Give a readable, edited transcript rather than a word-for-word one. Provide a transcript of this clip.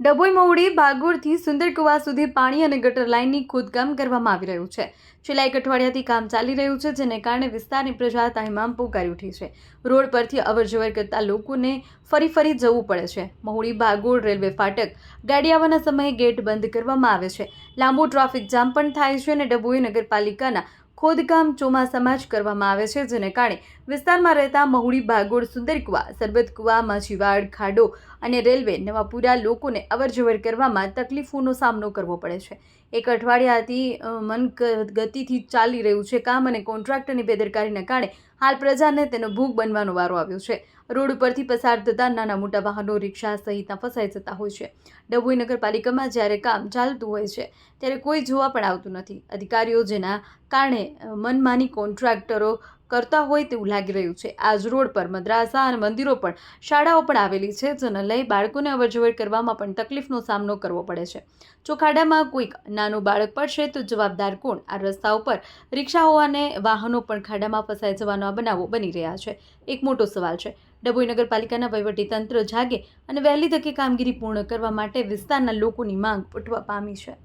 ડભોઈ મહુડી ભાગોળથી સુંદરકુવા સુધી પાણી અને ગટર લાઇનની ખોદકામ કરવામાં આવી રહ્યું છે। છેલ્લા એક અઠવાડિયાથી કામ ચાલી રહ્યું છે, જેને કારણે વિસ્તારની પ્રજા તાહીમામ પોકારી ઉઠી છે। રોડ પરથી અવરજવર કરતા લોકોને ફરી જવું પડે છે। મહુડી ભાગોળ રેલવે ફાટક ગાડી આવવાના સમયે ગેટ બંધ કરવામાં આવે છે। લાંબો ટ્રાફિક જામ પણ થાય છે અને ડભોઈ નગરપાલિકાના ખોદકામ ચોમાસામાં જ કરવામાં આવે છે, જેને કારણે વિસ્તારમાં રહેતા મહુડી ભાગોળ સુંદરકુવા સરબતકુવા માછીવાડ ખાડો અને રેલવે નવાપુરા લોકોને અવરજવર કરવામાં તકલીફોનો સામનો કરવો પડે છે। એક અઠવાડિયાથી મન ગતિથી ચાલી રહ્યું છે કામ અને કોન્ટ્રાક્ટરની બેદરકારીના કારણે હાલ પ્રજાને તેનો ભોગ બનવાનો વારો આવ્યો છે। રોડ ઉપરથી પસાર થતા નાના મોટા વાહનો રિક્ષા સહિતના ફસાઈ જતા હોય છે। ડભોઈ નગરપાલિકામાં જ્યારે કામ ચાલતું હોય છે ત્યારે કોઈ જોવા પણ આવતું નથી। અધિકારીઓ જેના કારણે મનમાની કોન્ટ્રાક્ટરો કરતા હોય તેવું લાગી રહ્યું છે। આજ રોડ પર મદ્રાસા અને મંદિરો પણ શાળાઓ પણ આવેલી છે, જેને લઈ બાળકોને અવરજવર કરવામાં પણ તકલીફનો સામનો કરવો પડે છે। જો ખાડામાં કોઈક નાનું બાળક પડશે તો જવાબદાર કોણ? આ રસ્તા ઉપર રિક્ષાઓ અને વાહનો પણ ખાડામાં ફસાઈ જવાના બનાવો બની રહ્યા છે। એક મોટો સવાલ છે, ડભોઈ નગરપાલિકાના વહીવટીતંત્ર જાગે અને વહેલી તકે કામગીરી પૂર્ણ કરવા માટે વિસ્તારના લોકોની માંગ ઉઠવા પામી છે।